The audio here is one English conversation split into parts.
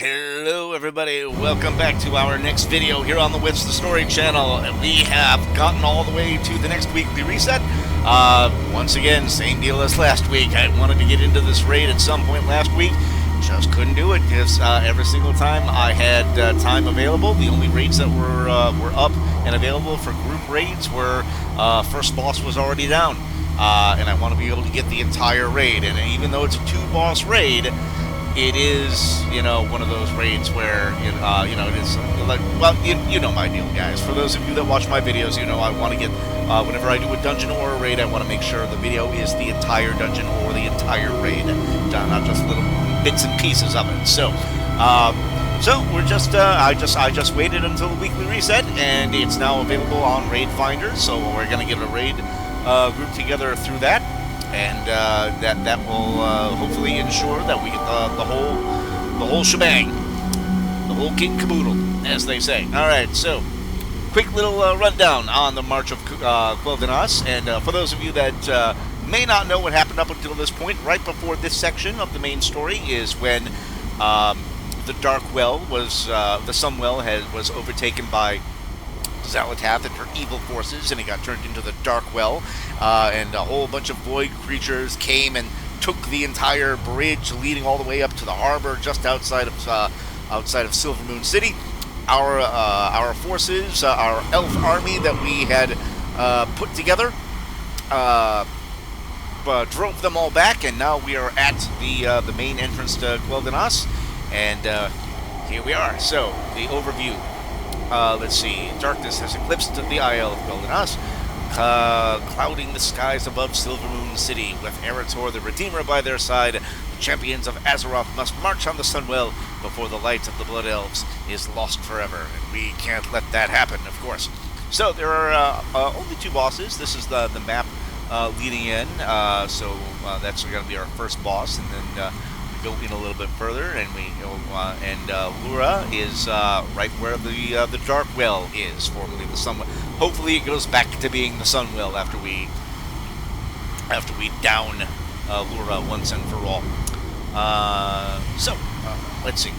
Hello everybody, welcome back to our next video here on the Wits the Story channel. We have gotten all the way to the next weekly reset. Once again, same deal as last week. I wanted to get into this raid at some point last week, just couldn't do it because every single time I had time available, the only raids that were up and available for group raids were first boss was already down. And I want to be able to get the entire raid, and even though it's a two-boss raid, it is, you know, one of those raids where, it is like, well, you know my deal, guys. For those of you that watch my videos, you know I want to get, whenever I do a dungeon or a raid, I want to make sure the video is the entire dungeon or the entire raid, not just little bits and pieces of it. So we're just, I just waited until the weekly reset, and it's now available on Raid Finder. So we're gonna get a raid group together through that. And that will hopefully ensure that we get the whole shebang, the whole kit and caboodle, as they say. All right, so quick little rundown on the March of Quel'Danas. And for those of you that may not know what happened up until this point, right before this section of the main story is when the Darkwell was the Sunwell was overtaken by Xal'atath and her evil forces, and it got turned into the Darkwell, and a whole bunch of void creatures came and took the entire bridge leading all the way up to the harbor just outside of Silvermoon City. Our forces, our elf army that we had put together, drove them all back, and now we are at the main entrance to Quel'Danas, and here we are. So the overview. Let's see. Darkness has eclipsed the Isle of Quel'Danas, clouding the skies above Silvermoon City. With Eretor the Redeemer by their side, the champions of Azeroth must march on the Sunwell before the light of the Blood Elves is lost forever. And we can't let that happen, of course. So there are only two bosses. This is the map leading in. So that's going to be our first boss, and then go in a little bit further, and we go, and Lura is right where the Darkwell is, formerly the Sunwell. Hopefully, it goes back to being the Sunwell after we down Lura once and for all. Let's see.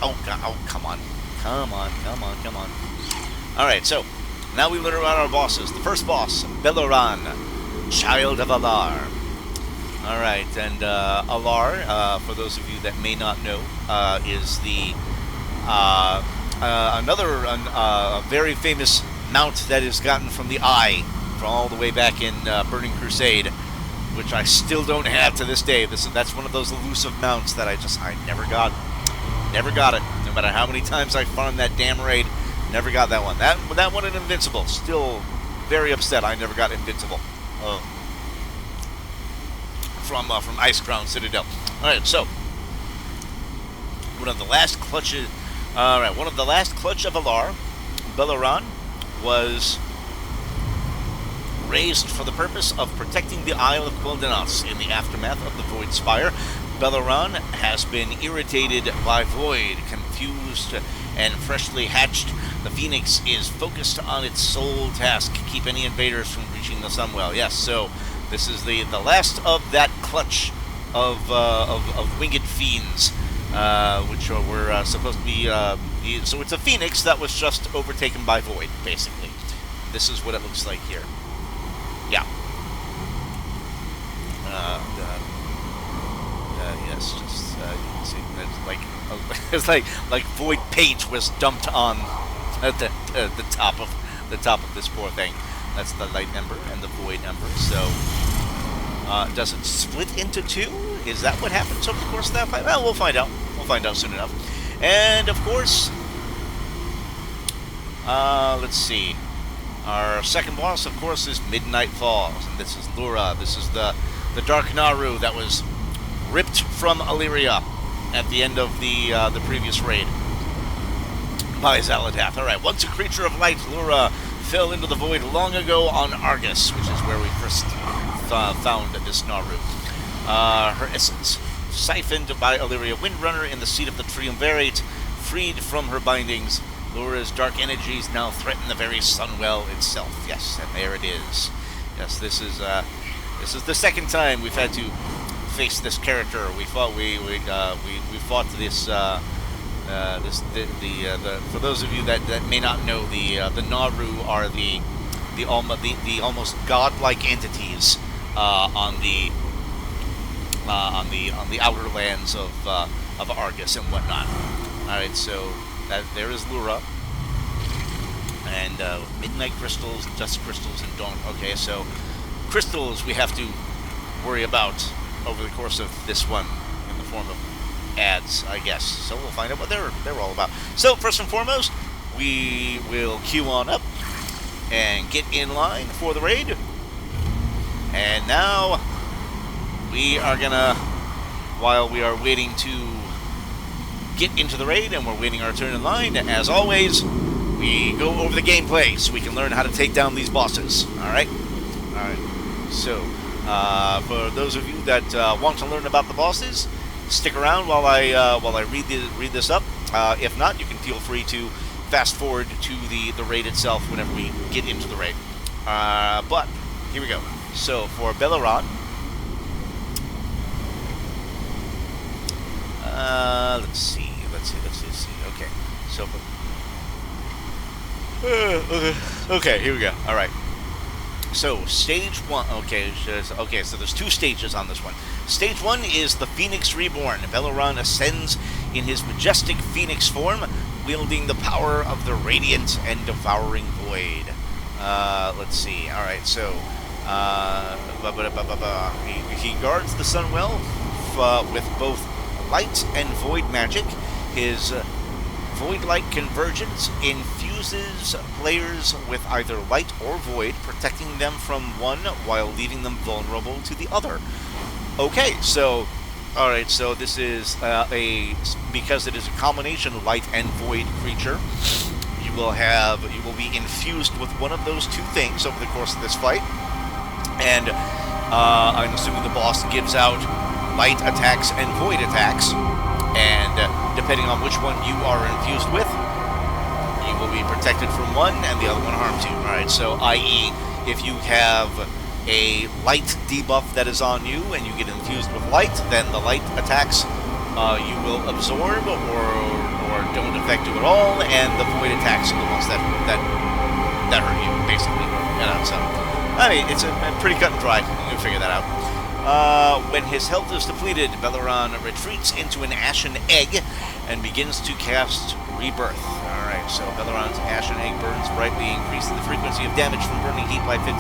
Oh, come on. All right, so now we learn about our bosses. The first boss, Belo'ren, child of Alar. Alright, and Alar, for those of you that may not know, is the another very famous mount that is gotten from the Eye, from all the way back in Burning Crusade, which I still don't have to this day. That's one of those elusive mounts that I never got. Never got it. No matter how many times I farmed that damn raid, never got that one. That one and Invincible. Still very upset I never got Invincible. From Icecrown Citadel. Alright, so one of the last clutch of Alar, Belo'ren, was raised for the purpose of protecting the Isle of Quel'Danas in the aftermath of the Void Spire. Belo'ren has been irritated by Void, confused and freshly hatched. The Phoenix is focused on its sole task: keep any invaders from reaching the Sunwell. Yes, so this is the last of that clutch of winged fiends, which were supposed to be. So it's a phoenix that was just overtaken by Void, basically. This is what it looks like here. Yeah. Yes, just you can see it's like Void paint was dumped on the top of this poor thing. That's the light ember and the void ember. So, does it split into two? Is that what happens over the course of that fight? Well, we'll find out. We'll find out soon enough. And, of course, let's see. Our second boss, of course, is Midnight Falls. And this is Lura. This is the Dark Naru that was ripped from Alleria at the end of the previous raid by Xal'atath. Alright, once a creature of light, Lura fell into the void long ago on Argus, which is where we first found this Naru. Her essence, siphoned by Alleria Windrunner in the seat of the Triumvirate, freed from her bindings, Lura's dark energies now threaten the very Sunwell itself. Yes, and there it is. Yes, this is the second time we've had to faced this character. We fought this. For those of you that may not know, the Naru are the almost godlike entities on the outer lands of Argus and whatnot. All right, so there is Lura and midnight crystals, dust crystals, and dawn. Okay, so crystals we have to worry about over the course of this one in the form of ads, I guess. So we'll find out what they're all about. So first and foremost, we will queue on up and get in line for the raid. And now we are gonna, while we are waiting to get into the raid and we're waiting our turn in line, as always, we go over the gameplay so we can learn how to take down these bosses. Alright? Alright. So, for those of you that want to learn about the bosses, stick around while I read this up. If not, you can feel free to fast forward to the raid itself whenever we get into the raid. But here we go. So for Belo'ren, let's see. Okay, so okay, here we go. All right. So stage 1. Okay, so there's 2 stages on this one. Stage 1 is the Phoenix Reborn. Belo'ren ascends in his majestic phoenix form, wielding the power of the radiant and devouring void. Let's see. All right, so he guards the Sunwell with both light and void magic. His void-like convergence infuses players with either light or void, protecting them from one while leaving them vulnerable to the other. Okay, so, alright, so this is because it is a combination of light and void creature, you will be infused with one of those 2 things over the course of this fight, and I'm assuming the boss gives out light attacks and void attacks, and depending on which one you are infused with, you will be protected from one and the other one harms you. Alright, so i.e. if you have a light debuff that is on you and you get infused with light, then the light attacks you will absorb or don't affect you at all, and the void attacks are the ones that hurt you, basically. You know, so I mean, it's a pretty cut and dry. You can figure that out. When his health is depleted, Belo'ren retreats into an ashen egg and begins to cast Rebirth. Alright, so Belo'ren's ashen egg burns brightly, increasing the frequency of damage from burning heat by 50%.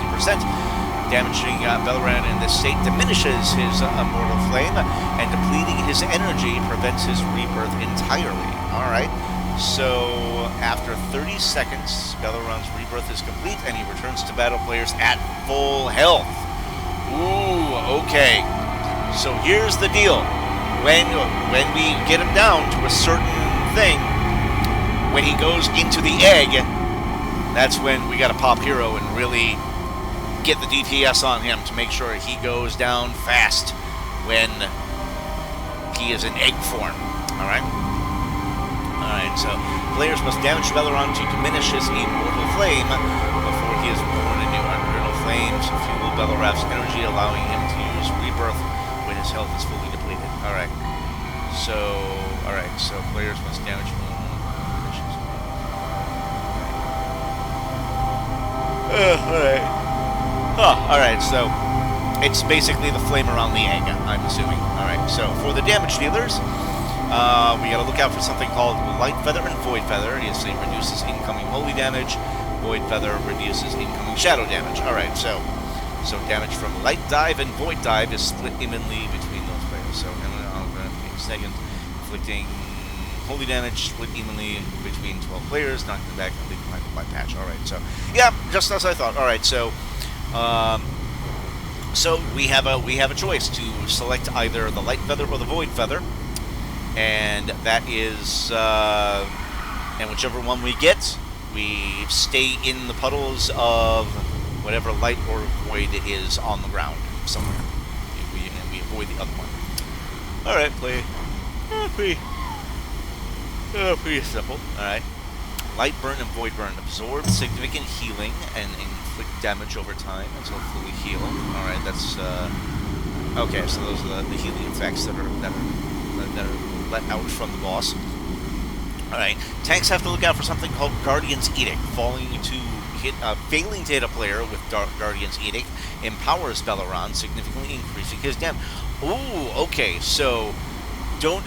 Damaging Belo'ren in this state diminishes his immortal flame, and depleting his energy prevents his rebirth entirely. Alright, so after 30 seconds, Belo'ren's rebirth is complete, and he returns to battle players at full health. Ooh, okay. So here's the deal. When we get him down to a certain thing, when he goes into the egg, that's when we gotta pop hero and really get the DPS on him to make sure he goes down fast when he is in egg form. Alright? Alright, so players must damage Belo'ren to diminish his immortal flame before he is born anew. Eternal flames fuel Belo'ren's energy, allowing him to use rebirth when his health is fully depleted. Alright. So players must damage alright. Alright, so it's basically the flame around the egg, I'm assuming. Alright, so for the damage dealers, we gotta look out for something called Light Feather and Void Feather. It reduces incoming holy damage. Void Feather reduces incoming shadow damage. Alright, so damage from Light Dive and Void Dive is split evenly between those players. So second, inflicting holy damage split evenly between 12 players, knocking them back and leaving by patch. Alright, so yeah, just as I thought. Alright, so we have a choice to select either the Light Feather or the Void Feather, and that is and whichever one we get, we stay in the puddles of whatever light or void is on the ground somewhere. We avoid the other one. Alright, pretty simple. Alright. Light Burn and Void Burn absorb significant healing and inflict damage over time until fully healed. Alright, that's Okay, so those are the healing effects that are let out from the boss. Alright, tanks have to look out for something called Guardian's Edict. Failing to hit a player with Guardian's Edict empowers Belo'ren, significantly increasing his damage. Ooh, okay, so don't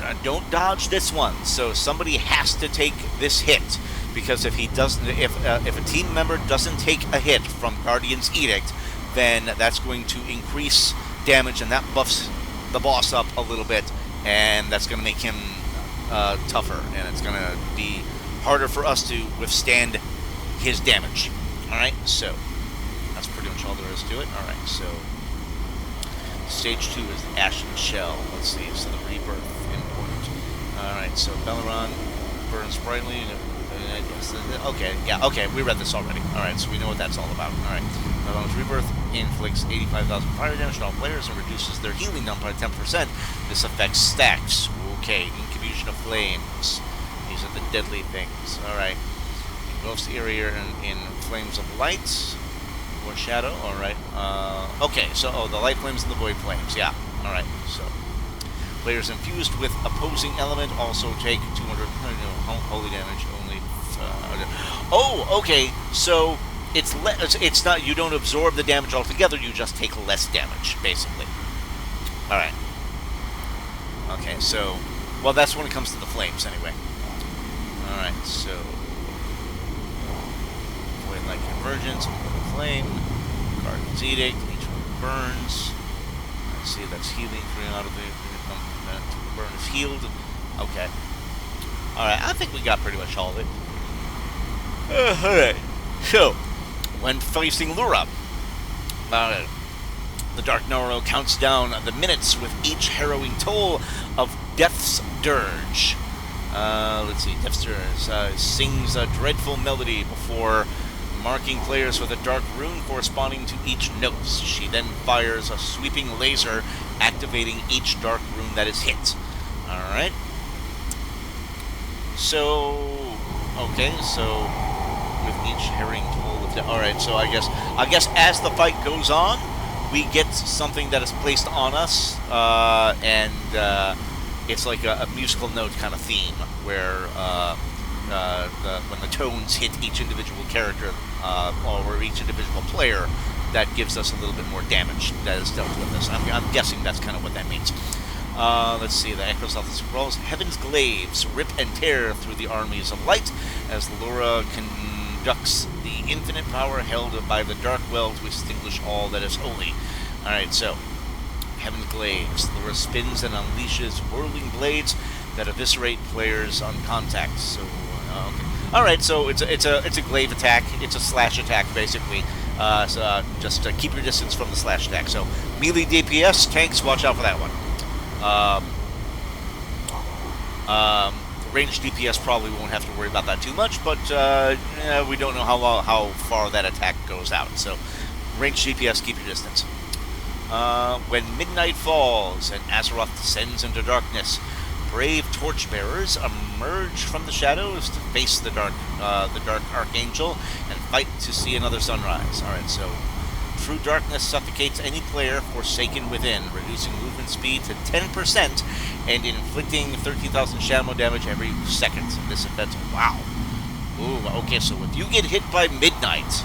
dodge this one. So somebody has to take this hit, because if he doesn't, if a team member doesn't take a hit from Guardian's Edict, then that's going to increase damage, and that buffs the boss up a little bit, and that's going to make him tougher, and it's going to be harder for us to withstand his damage. Alright, so that's pretty much all there is to it. Alright, so stage 2 is the Ashen Shell. Let's see, so the rebirth important. Alright, so Belo'ren burns brightly. Okay, yeah, okay, we read this already. Alright, so we know what that's all about. Alright, Belo'ren's rebirth inflicts 85,000 fire damage to all players and reduces their healing number by 10%. This affects stacks. Okay, Incubution of Flames. These are the deadly things. Alright. Engulfs the area in flames of light or shadow. Alright. Okay, so the light flames and the void flames. Yeah. Alright, so players infused with opposing element also take 200 holy damage only. Oh, okay. So it's not, you don't absorb the damage altogether, you just take less damage, basically. Alright. Okay, so, well, that's when it comes to the flames, anyway. Alright, so void light convergence, flame, Guardian's Edict, each one burns. Let's see, that's healing, 3 out of the burn is healed. Okay. Alright, I think we got pretty much all of it. Alright, so when facing Lura, the Dark Noro counts down the minutes with each harrowing toll of Death's Dirge. Let's see, Death's Dirge sings a dreadful melody before marking players with a dark rune corresponding to each note. She then fires a sweeping laser, activating each dark rune that is hit. Alright. So, okay, so with each harrowing toll of death. Alright, so I guess as the fight goes on, we get something that is placed on us, and it's like a musical note kind of theme, where when the tones hit each individual character, or each individual player, that gives us a little bit more damage that is dealt with this. I'm guessing that's kind of what that means. Let's see, the echoes of the scrolls. Heaven's glaives rip and tear through the armies of light as Laura conducts the infinite power held by the Darkwell to extinguish all that is holy. Alright, so Heaven's glaives. Laura spins and unleashes whirling blades that eviscerate players on contact. So, okay. Alright, so it's a glaive attack. It's a slash attack, basically. So just keep your distance from the slash attack. So melee DPS, tanks, watch out for that one. Ranged DPS probably won't have to worry about that too much, but we don't know how far that attack goes out. So ranged DPS, keep your distance. When midnight falls and Azeroth descends into darkness, brave torchbearers emerge from the shadows to face the dark archangel and fight to see another sunrise. Alright, so true darkness suffocates any player forsaken within, reducing movement speed to 10% and inflicting 13,000 shadow damage every second. This effect, wow. Ooh, okay, so if you get hit by midnight,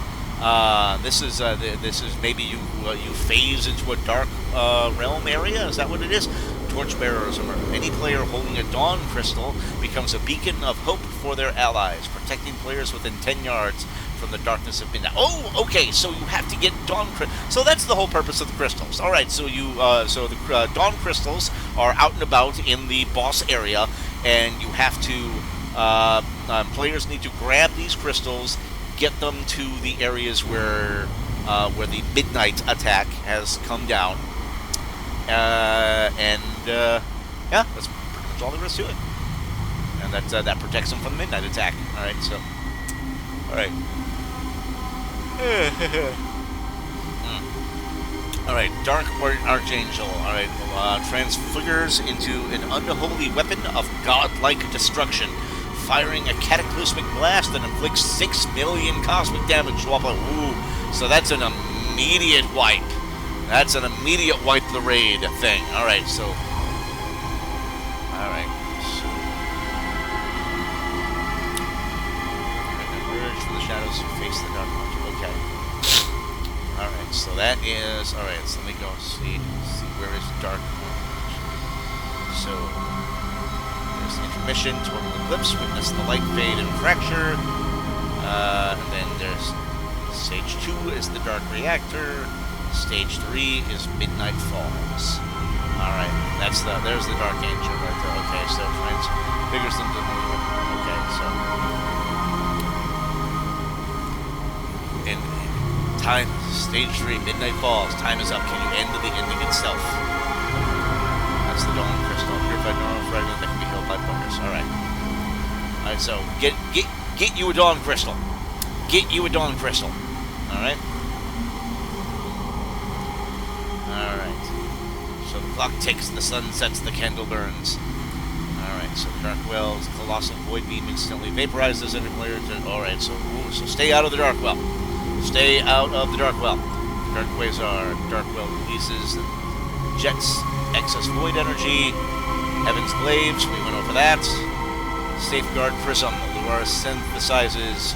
this is maybe you phase into a dark realm area. Is that what it is? Torchbearers emerge. Any player holding a dawn crystal becomes a beacon of hope for their allies, protecting players within 10 yards from the darkness of midnight. Oh, okay, so you have to get dawn crystals. So that's the whole purpose of the crystals. All right, so the dawn crystals are out and about in the boss area, and you have to players need to grab these crystals, get them to the areas where the midnight attack has come down, yeah, that's pretty much all there is to it, and that protects them from the midnight attack. All right, so all right. Alright, Dark Archangel, alright, transfigures into an unholy weapon of godlike destruction, firing a cataclysmic blast that inflicts 6 million cosmic damage to all players. Ooh, so that's an immediate wipe. That's an immediate wipe the raid thing. Alright, so... Alright. So... Emerge from the shadows to face the dark monster. Okay. Alright, so that is... Alright, so let me go see where is dark monster. So... There's intermission, total eclipse, witness the light fade and fracture. And then there's... Stage 2 is the dark reactor. Stage 3 is Midnight Falls. Alright, there's the Dark Angel right there. Okay, so friends, figures them to okay, so in time, stage 3, Midnight Falls, time is up. Can you end the ending itself? That's the Dawn Crystal. Purified normal fragment that can be healed by players. Alright. Alright, so get you a Dawn Crystal. Get you a Dawn Crystal. Alright. Alright. So the clock ticks, the sun sets, the candle burns. Alright, so the Darkwell's colossal void beam instantly vaporizes every player. Alright, so stay out of the Darkwell. Stay out of the Darkwell. Dark Quasar, Darkwell releases jets, excess void energy, Heaven's Glaives, we went over that. Safeguard Prism, Allura synthesizes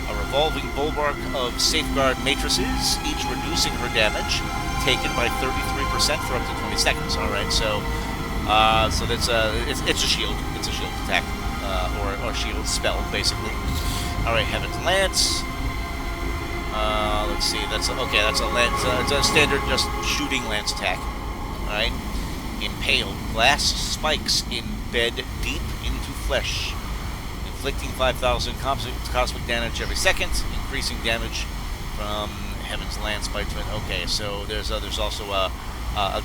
a revolving bulwark of safeguard matrices, each reducing her damage taken by 33% for up to 20 seconds. All right, so that's it's a shield. It's a shield attack or shield spell basically. All right, Heaven's Lance. Let's see. That's a lance. It's a standard just shooting lance attack. All right. Impaled glass spikes embed deep into flesh, inflicting 5,000 cosmic damage every second, increasing damage from Heaven's Lance by 20. Okay, so there's also a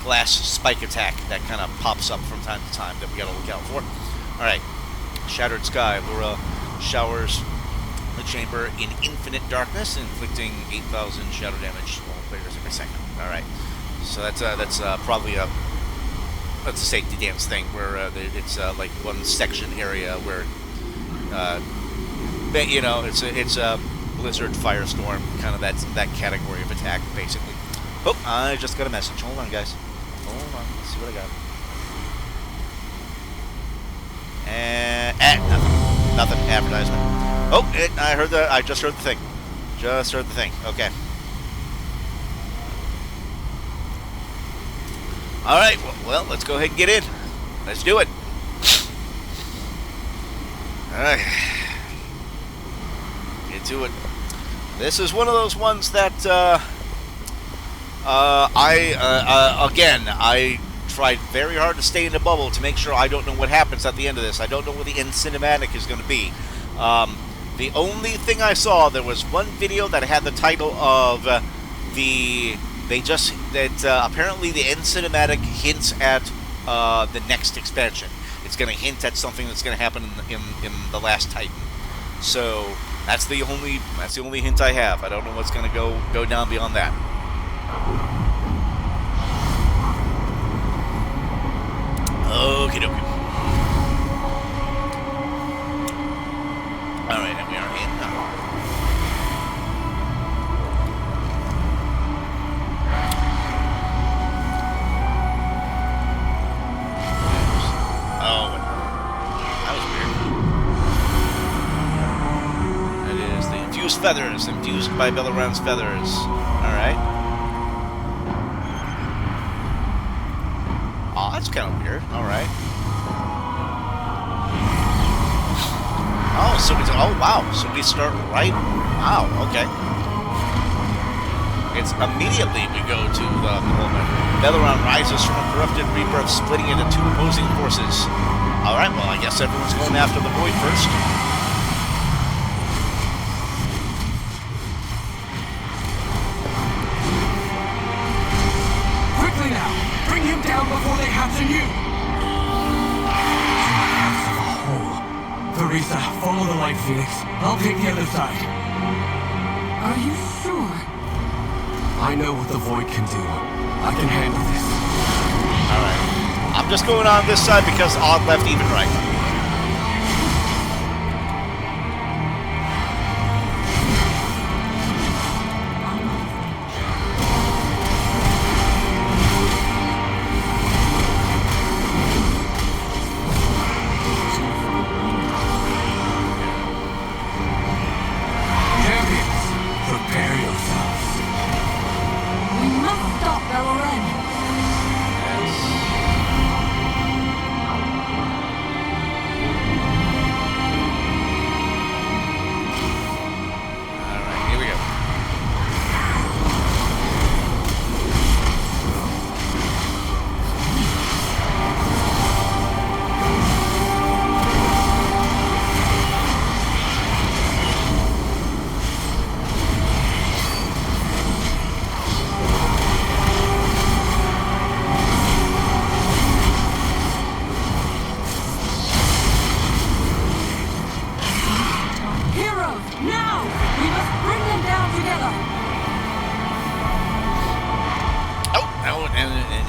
glass spike attack that kind of pops up from time to time that we got to look out for. All right, Shattered Sky. Allura showers the chamber in infinite darkness, inflicting 8,000 shadow damage to all players every second. All right, so that's probably a safety dance thing where it's like one section area where you know it's a blizzard firestorm, kind of that category of attack basically. Oh, I just got a message. Hold on, guys. Hold on. Let's see what I got. And nothing. Advertisement. Oh, I just heard the thing. Just heard the thing. Okay. All right. Well, let's go ahead and get in. Let's do it. All right. Get to it. This is one of those ones that I tried very hard to stay in the bubble to make sure I don't know what happens at the end of this. I don't know what the end cinematic is going to be. The only thing I saw, there was one video that had the title of apparently the end cinematic hints at the next expansion. It's going to hint at something that's going to happen in the Last Titan. So that's the only hint I have. I don't know what's going to go down beyond that. Okie dokie. Alright, and we are in now. Oh, that was weird. That is the infused feathers, infused by Belo'ren's feathers. Alright. Oh, that's kind of weird. Alright. Oh, oh, wow. So we start right... Wow, okay. It's immediately we go to the moment. Belo'ren rises from a corrupted rebirth, splitting into two opposing forces. Alright, well, I guess everyone's going after the void first. Quickly now! Bring him down before they capture you! Teresa, follow the light, Phoenix. I'll take the other side. Are you sure? I know what the Void can do. I can handle this. Alright. I'm just going on this side because odd left, even right.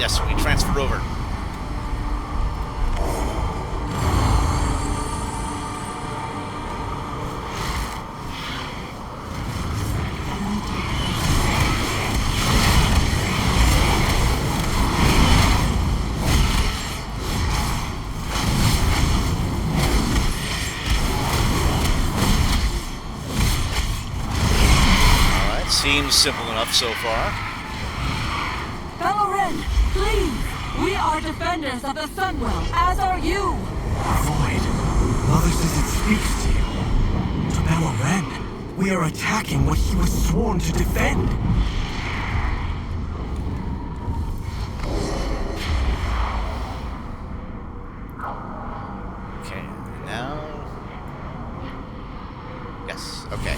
Yes, we transferred over. Seems simple enough so far. Belo'ren, please! We are defenders of the Sunwell, as are you! Void. Mother says it speaks to you. To Belo'ren, we are attacking what he was sworn to defend. Okay, now... Yes, okay.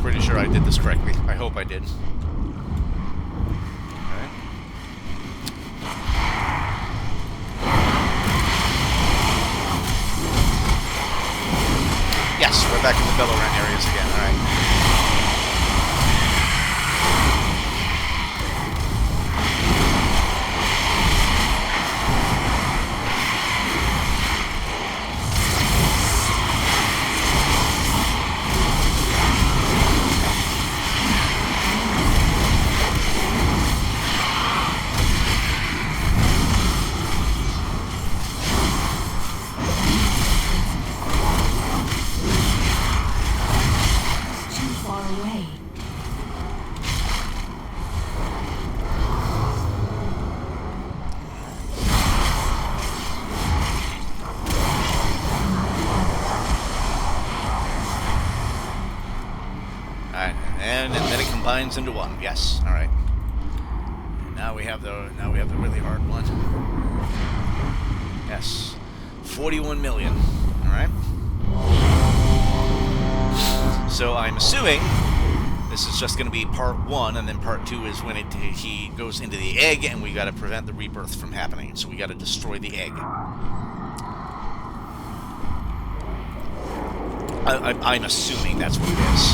Pretty sure I did this correctly. I hope I did. Alright. Yes, we're back in the Belo'ren areas again. Alright. And then it combines into one. Yes. All right. And now we have the really hard one. Yes. 41 million. All right. So I'm assuming this is just going to be part 1, and then part 2 is when he goes into the egg, and we got to prevent the rebirth from happening. So we got to destroy the egg. I'm assuming that's what it is.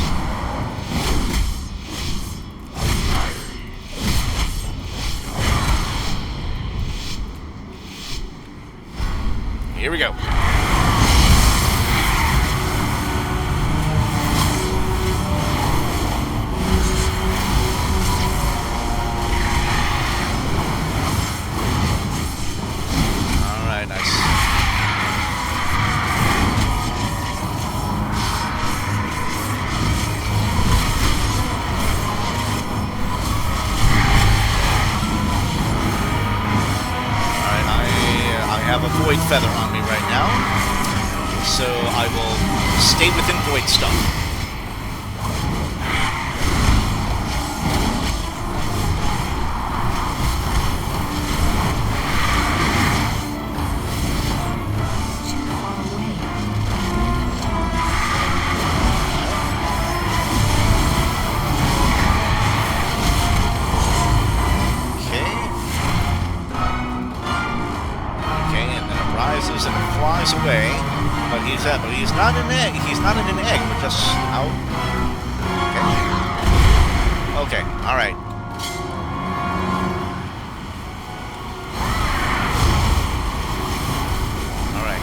Here we go. Alright, nice. I have a void feather on me right now, so I will stay within void stuff. And it flies away, but he's not in an egg. He's not in an egg, but just out. Okay. Okay. All right. All right.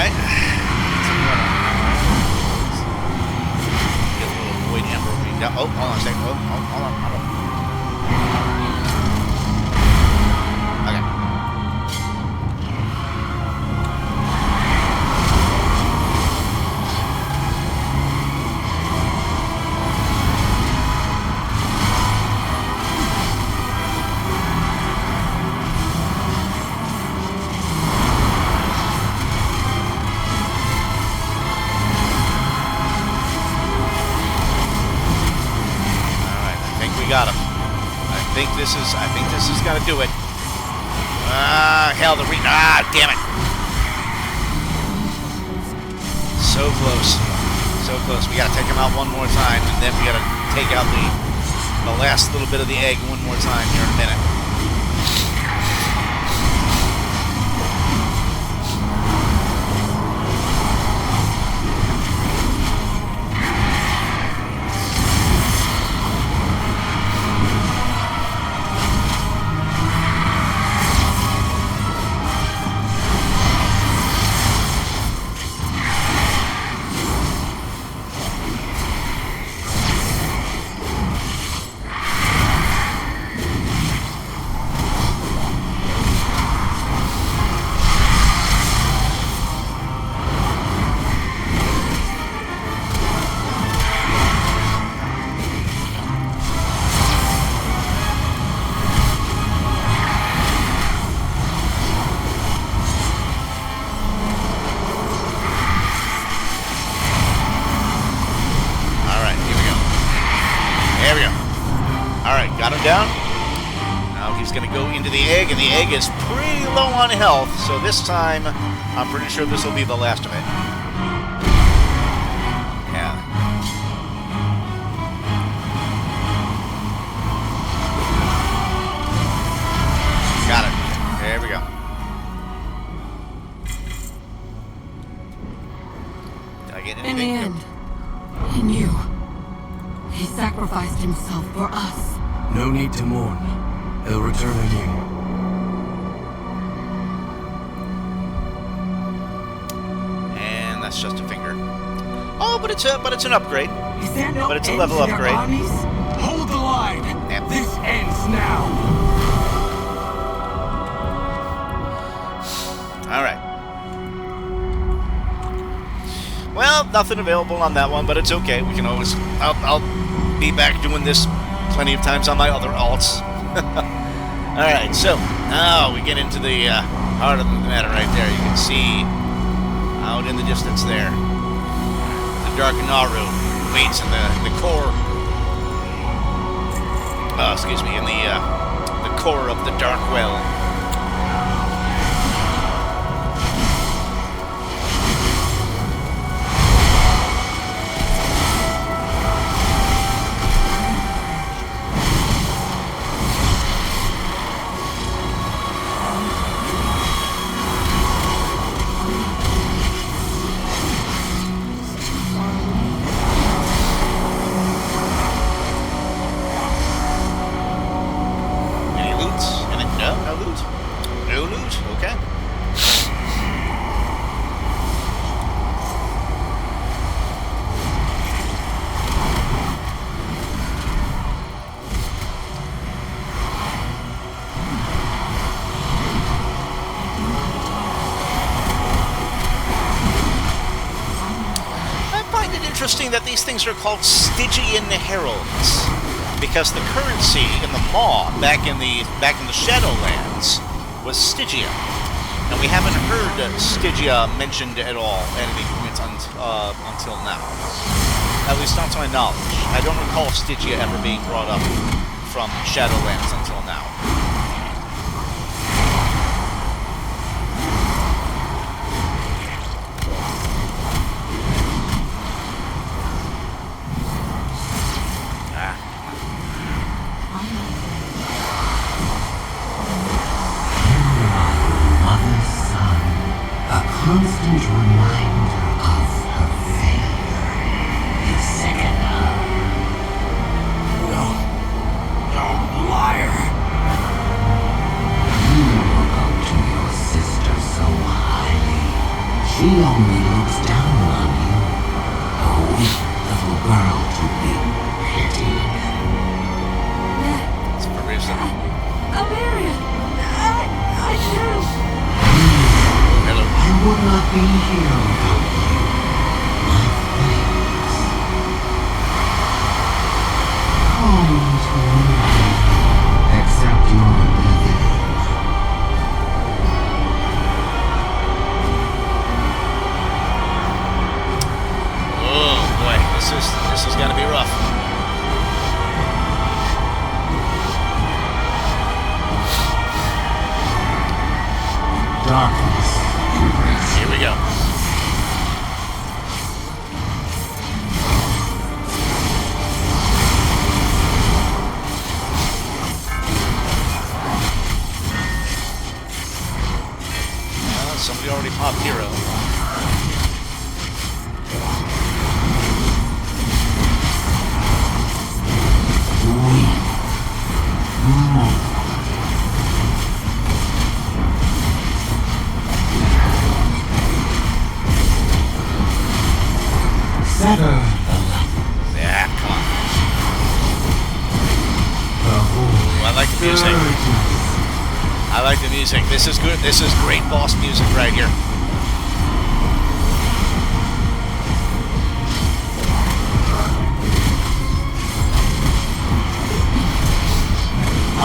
Alright. Get a little void ember ring down. Oh, hold on a second. Oh, hold on. Okay. Got him. I think this is gonna do it. Hell, the damn it. So close. So close. We gotta take him out one more time, and then we gotta take out the last little bit of the egg one more time here in a minute. Got him down. Now he's going to go into the egg, and the egg is pretty low on health, so this time I'm pretty sure this will be the last of it. Yeah. Got it. There we go. Did I get anything? In the end, he knew. He sacrificed himself for us. No need to mourn. He'll return anew. And that's just a finger. Oh, but it's an upgrade. Is there no But it's a end level to their upgrade. armies? Hold the line. Yep. This ends now. All right. Well, nothing available on that one, but it's okay. We can always. I'll be back doing this plenty of times on my other alts. Alright, so now we get into the heart of the matter right there. You can see out in the distance there the Dark Naru waits in the core. Excuse me, in the core of the Darkwell. Interesting that these things are called Stygian heralds, because the currency in the Maw back in the Shadowlands was Stygia, and we haven't heard Stygia mentioned at all at any point until now. At least not to my knowledge. I don't recall Stygia ever being brought up from Shadowlands until now. Constant reminder of her failure. You sicken her. No, liar. You look up to your sister so highly. She She only looks down on you. A weak little girl to be pitied. It's Marissa. Alleria! I do! Hello. I would not be here without you. My thanks. Come to me. Accept your living. Oh boy, this is gonna be rough. Darkness embrace. Here we go. Somebody already popped hero. Sever Yeah, come on. the Ooh, I like the music. I like the music. This is good. This is great boss music right here.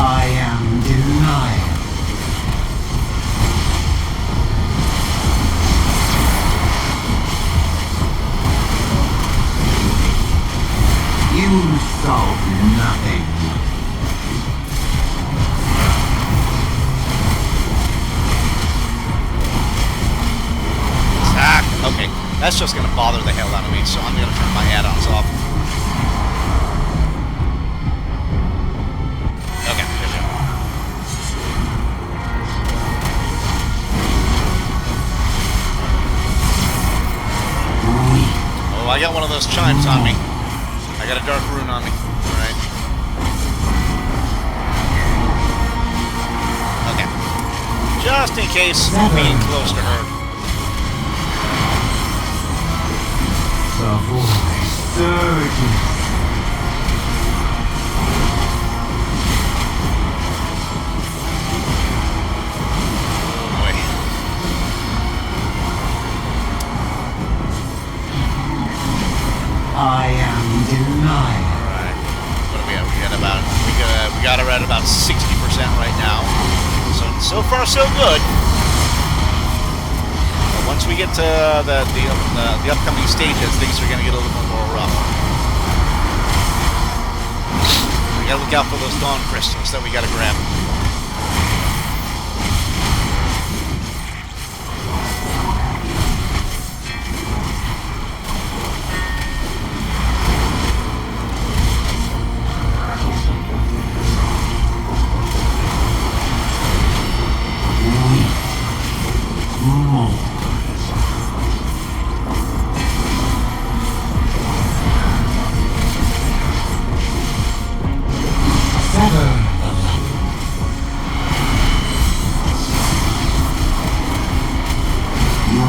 I am denied. You solve nothing. Okay, that's just gonna bother the hell out of me, so I'm gonna turn my add-ons off. Okay, here we go. Oh, I got one of those chimes on me. I got a dark rune on me. Alright. Okay. Just in case I'm being close to her. The voice surges. Oh boy. I am denied. Alright. What are we at? We got her at about 60% right now. So far so good. But once we get to the upcoming stages, things are gonna get a little bit more rough. We gotta look out for those dawn crystals that we gotta grab.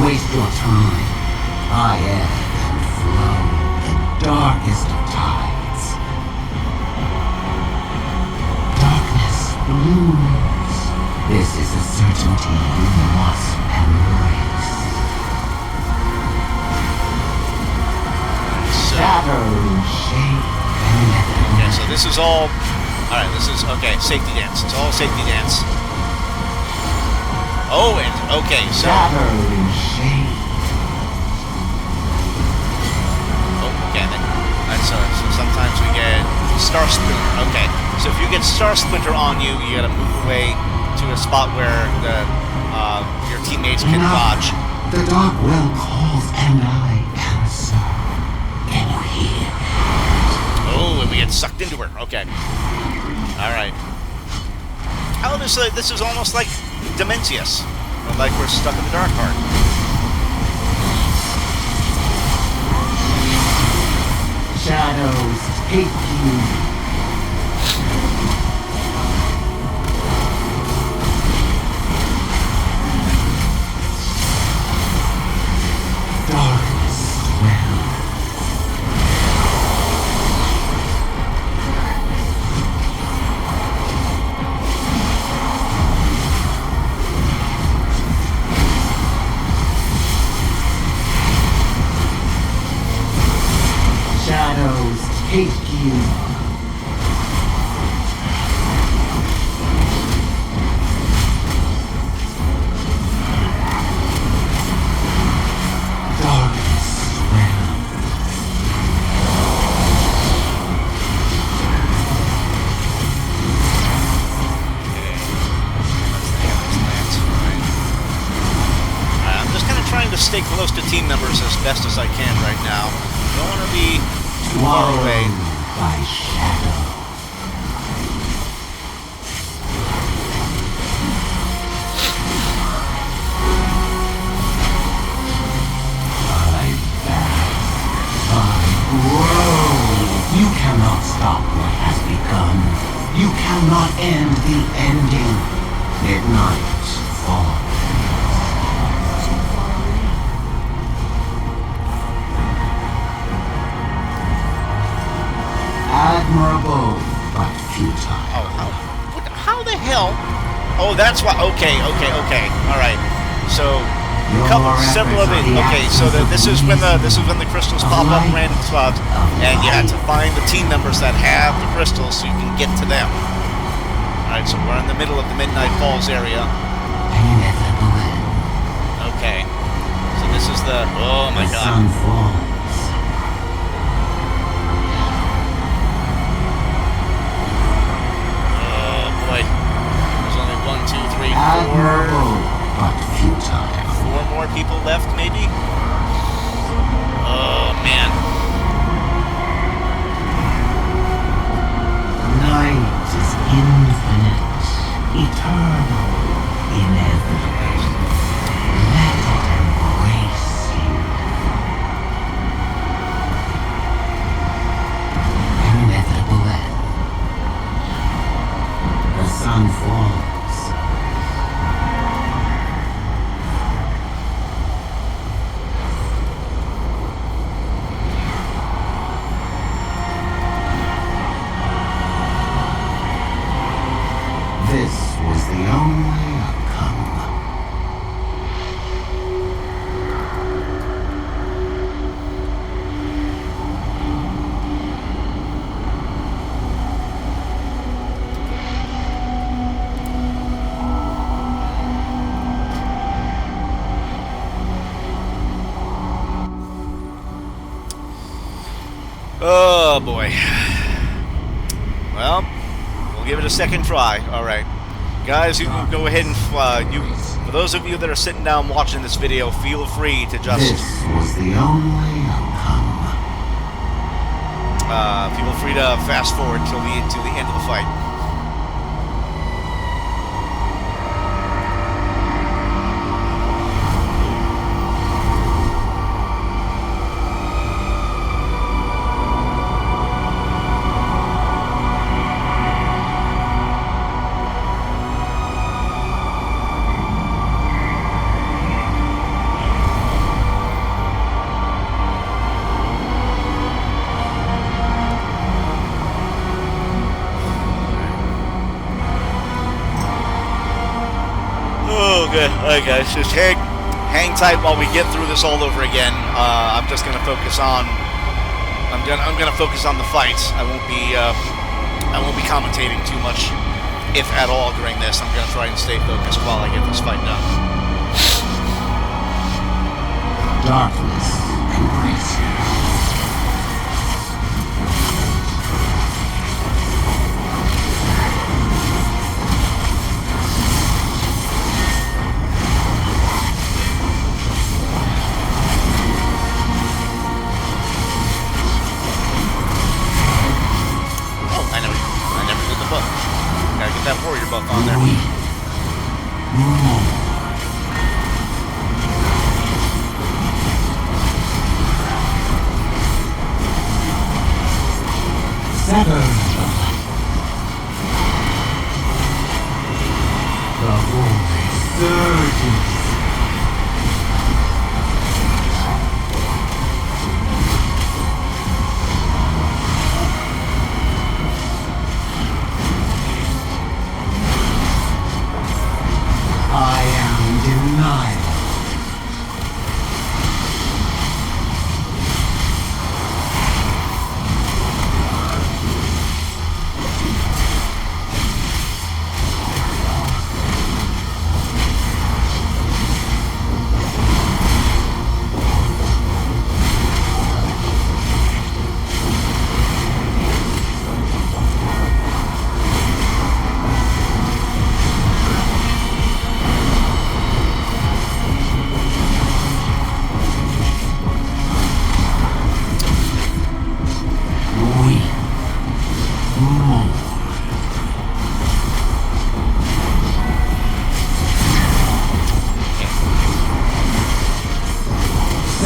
Waste your time. I ebb and flow, the darkest of tides. Darkness blooms. This is a certainty you must embrace. Shadows shape and never. Okay, so this is all. Alright, this is. Okay, safety dance. It's all safety dance. Oh, and. Okay, so. Shadows shape. Oh, okay, that's so sometimes we get Star Splinter. Okay, so if you get Star Splinter on you, you gotta move away to a spot where your teammates can dodge. The Darkwell calls and I answer. Can you hear? Oh, and we get sucked into her. Okay. Alright. Oh, this is almost like Dementius. Like we're stuck in the dark part. Shadows take you. stay close to team members as best as I can right now. Don't want to be too far away. By shadow. You cannot stop what has begun. You cannot end the ending. Midnight falls. Admirable, but futile. Oh, how the hell? Oh, that's why. Okay. All right. So. Several of it. Okay, so this is when the crystals pop up in random spots, and you have to find the team members that have the crystals so you can get to them. All right, so we're in the middle of the Midnight Falls area. Okay, so this is the. Oh my God. Sun falls. Oh boy. There's only 1, 2, 3, 4. Admirable, but futile. 4 more people left, maybe? Oh, man. Night is infinite, eternal, inevitable. Let it embrace you. An inevitable end. The sun falls. This was the only outcome. Oh, boy. Well, we'll give it a second try. All right. Guys, you can go ahead and, for those of you that are sitting down watching this video, feel free to just... This was the only outcome. Feel free to fast forward till the end of the fight. Okay, alright guys, just hang tight while we get through this all over again. I'm just gonna focus on I'm gonna focus on the fights. I won't be commentating too much, if at all, during this. I'm gonna try and stay focused while I get this fight done. Darkness embrace you. That warrior buff on there. Sever the holy surges. I am denial.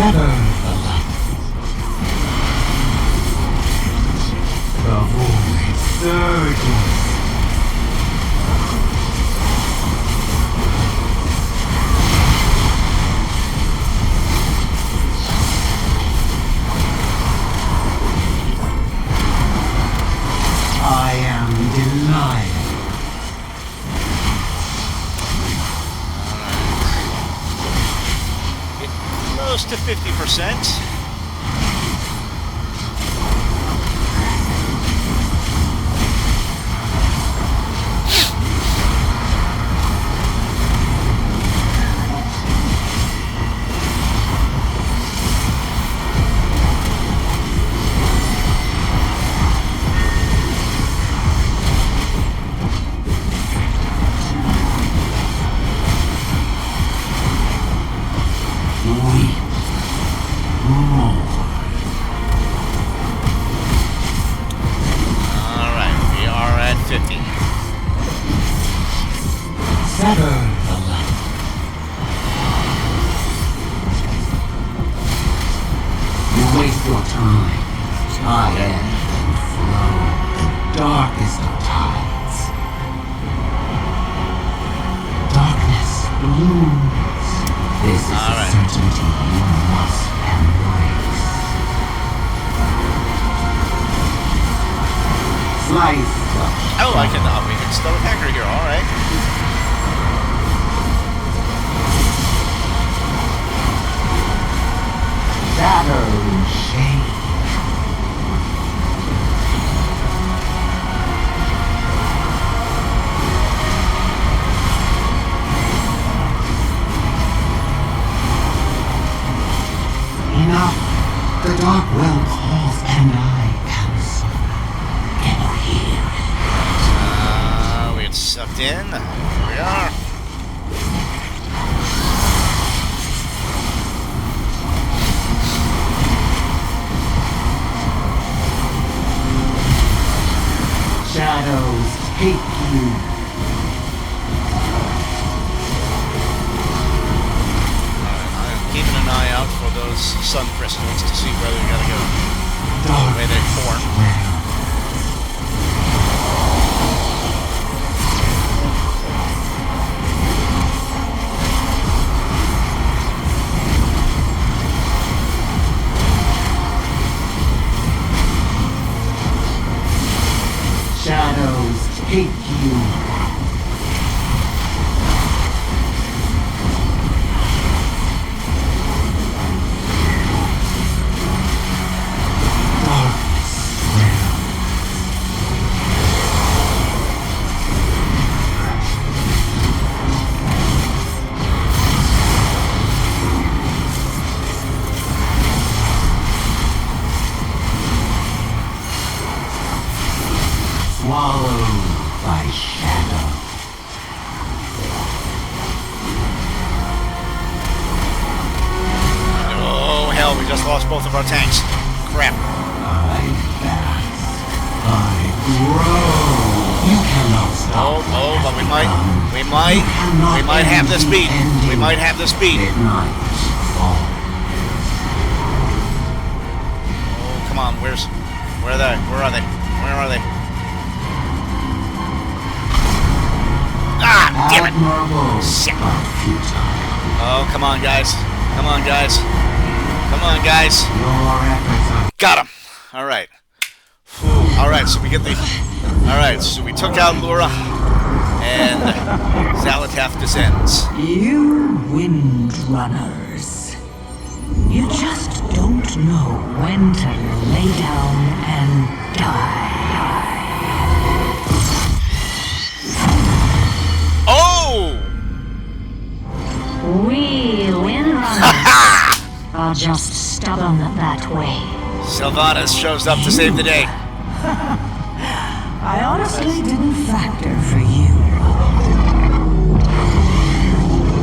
Sever the light. The void surges. I am denied. Close to 50%. Alright, we are at 50. Sever the light. You waste your time. I ebb and flow, the darkest of tides. Darkness blooms. This is All right. a certainty you must embrace. Slice the Oh, we can still attack her here, alright. shadow shade. Enough. The Darkwell calls and I answer. Can you hear it? We get sucked in. Here we are. Shadows take you. I'm keeping an eye out for those sun crystals to see where we gotta go. Dark Where they're formed. Shadows take you. Swallowed by shadow. Oh, hell, we just lost both of our tanks. Crap. I fast. I grow. You cannot stop. Oh, but we might have this beat. We might have this beat. Midnight fall. Oh, come on, where are they? Where are they? Where are they? Ah, damn it! Admirable, Shit. but futile. Oh, come on, guys. Come on, guys. Come on, guys. Your efforts are Got him. All right. Whew. All right, so we get the... All right, so we took out Lura, and Xal'atath descends. You wind runners. You just don't know when to lay down and die. Oh! We wind runners are just stubborn that way. Sylvanas shows up to save the day. I honestly didn't factor for you.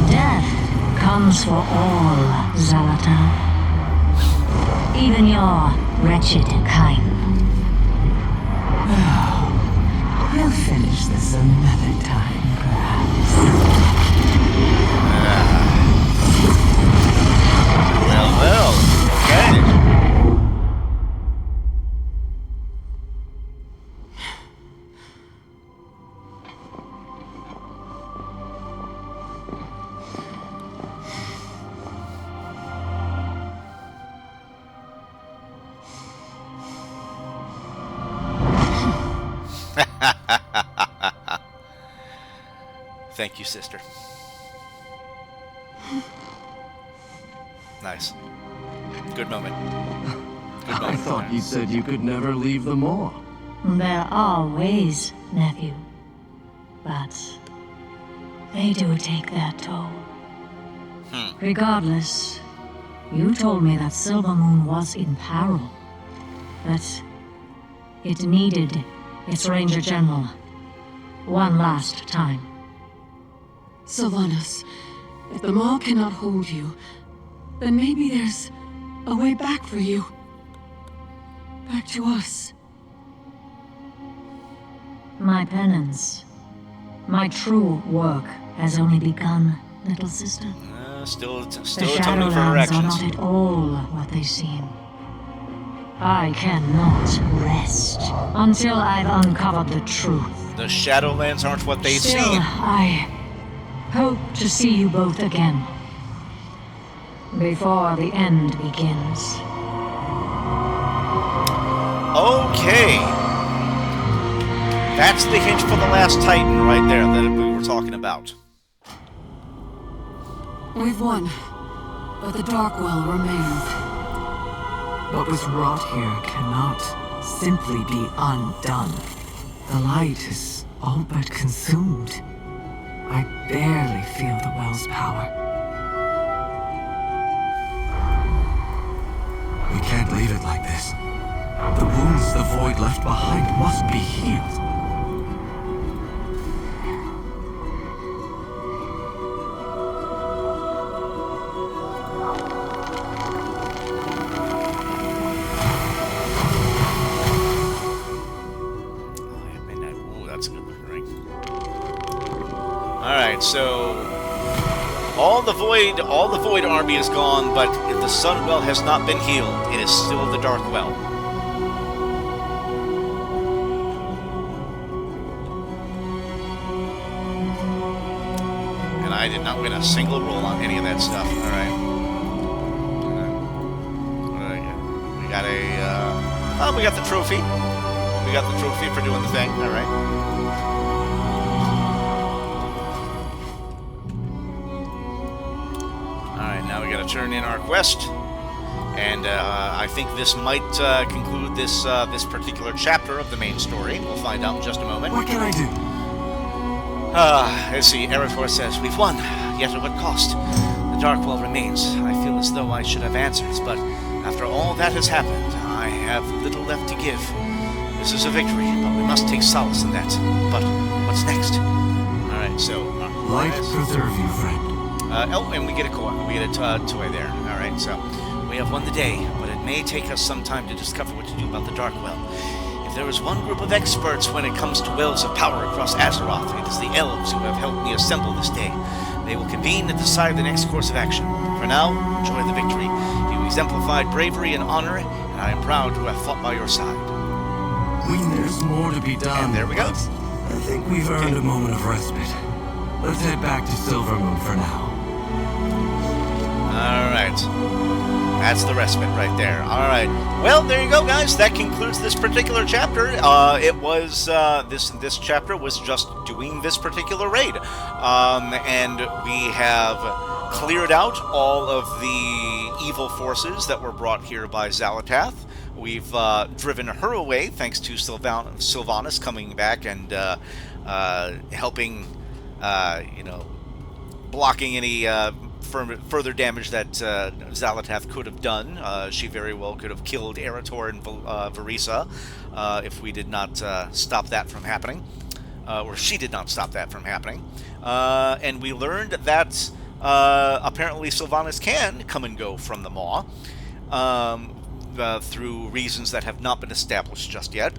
Death comes for all, Xal'atath. Even your wretched kind. We'll finish this another time, perhaps. Well, Thank you, sister. Nice. Good moment. Good I moment thought there. you said you could never leave the moor. There are ways, nephew. But they do take their toll. Regardless, you told me that Silvermoon was in peril. That it needed its Ranger General one last time. Sylvanas, if the Maw cannot hold you, then maybe there's a way back for you. Back to us. My penance, my true work has only begun, little sister. Still The atoning for her Shadowlands are actions. not at all what they seem. I cannot rest until I've uncovered the truth. The Shadowlands aren't what they Still, seem. I hope to see you both again. Before the end begins. Okay. That's the hint for the last Titan right there that we were talking about. We've won, but the Darkwell remains. What was wrought here cannot simply be undone. The light is all but consumed. I barely feel the well's power. We can't leave it like this. The wounds the void left behind must be healed. Ooh, that's a good looking ring. Alright, so all the void army is gone, but the Sunwell has not been healed. It is still the Darkwell. And I did not win a single roll on any of that stuff. Alright. What did I get? We got a we got the trophy. We got the trophy for doing the thing. Alright. Alright, now we gotta turn in our quest. And I think this might conclude this particular chapter of the main story. We'll find out in just a moment. What can I do? Let's see, Azeroth says, we've won, yet at what cost? The Darkwell remains. I feel as though I should have answers, but after all that has happened, I have little left to give. This is a victory, but we must take solace in that. But what's next? Alright, so... Light preserve you, friend. Oh, and we get a coin. We get a toy there. Alright, so we have won the day, but it may take us some time to discover what to do about the Darkwell. If there is one group of experts when it comes to wells of power across Azeroth, it is the elves who have helped me assemble this day. They will convene and decide the next course of action. For now, enjoy the victory. You exemplified bravery and honor, and I am proud to have fought by your side. There's more to be done. And there we go. but I think we've earned a moment of respite. Let's head back to Silvermoon for now. Alright. That's the respite right there. Alright. Well, there you go, guys. That concludes this particular chapter. It was, this chapter was just doing this particular raid. And we have cleared out all of the evil forces that were brought here by Xal'atath. We've driven her away, thanks to Sylvanas coming back and helping, blocking any further damage that Xal'atath could have done. She very well could have killed Eretor and Verisa if we did not stop that from happening. Or she did not stop that from happening. And we learned that apparently Sylvanas can come and go from the Maw. Through reasons that have not been established just yet,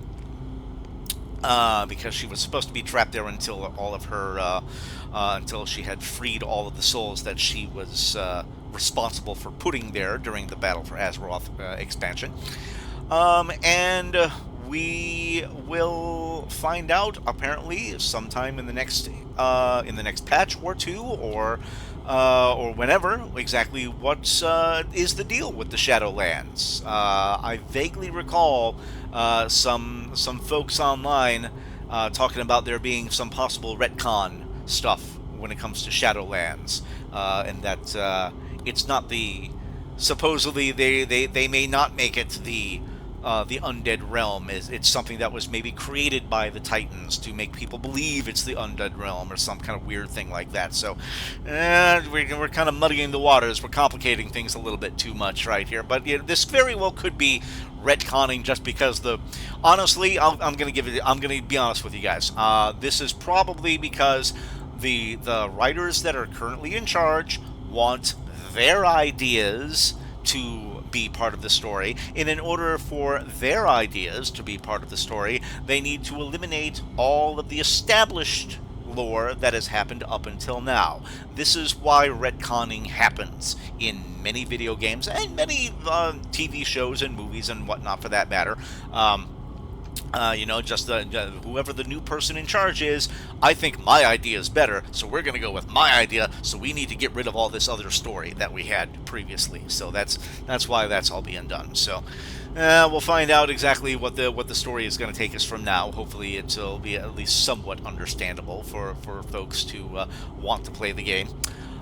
because she was supposed to be trapped there until all of her, until she had freed all of the souls that she was responsible for putting there during the Battle for Azeroth expansion, and we will find out apparently sometime in the next patch or two, or whenever, exactly what is the deal with the Shadowlands. I vaguely recall some folks online talking about there being some possible retcon stuff when it comes to Shadowlands, and that it's not the supposedly they may not make it the undead realm. It's something that was maybe created by the Titans to make people believe it's the undead realm or some kind of weird thing like that. So we're kind of muddying the waters. We're complicating things a little bit too much right here. But this very well could be retconning, just because honestly, I'm gonna be honest with you guys. This is probably because the writers that are currently in charge want their ideas to be part of the story, and in order for their ideas to be part of the story, they need to eliminate all of the established lore that has happened up until now. This is why retconning happens in many video games and many TV shows and movies and whatnot, for that matter. Just whoever the new person in charge is, I think my idea is better, so we're going to go with my idea, so we need to get rid of all this other story that we had previously. So that's why that's all being done. So we'll find out exactly what the story is going to take us from now. Hopefully it'll be at least somewhat understandable for folks to want to play the game.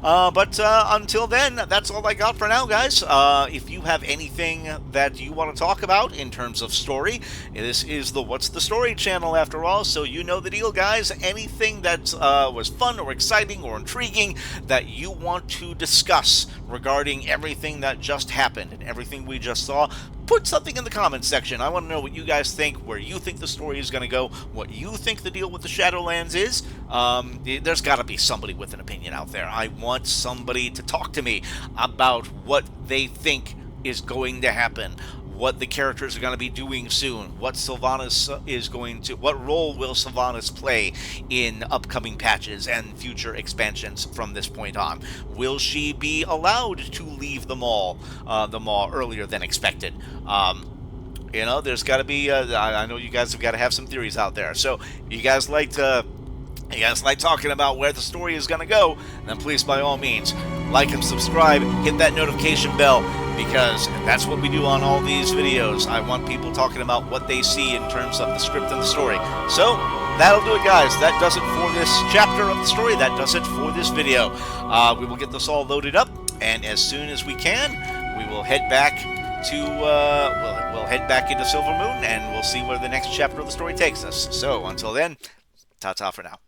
But until then, that's all I got for now, guys. If you have anything that you want to talk about in terms of story, this is the What's the Story channel after all, so you know the deal, guys. Anything that was fun or exciting or intriguing that you want to discuss regarding everything that just happened and everything we just saw, put something in the comments section. I want to know what you guys think, where you think the story is going to go, what you think the deal with the Shadowlands is. There's got to be somebody with an opinion out there. I want somebody to talk to me about what they think is going to happen, what the characters are going to be doing soon, what role will Sylvanas play in upcoming patches and future expansions from this point on. Will she be allowed to leave the mall earlier than expected? There's got to be, I know you guys have got to have some theories out there. So if you guys like talking about where the story is going to go, then please, by all means, like and subscribe, hit that notification bell, because that's what we do on all these videos. I want people talking about what they see in terms of the script and the story. So that'll do it, guys. That does it for this chapter of the story. That does it for this video. We will get this all loaded up, and as soon as we can, we will head back to we'll head back into Silver Moon, and we'll see where the next chapter of the story takes us. So until then, ta-ta for now.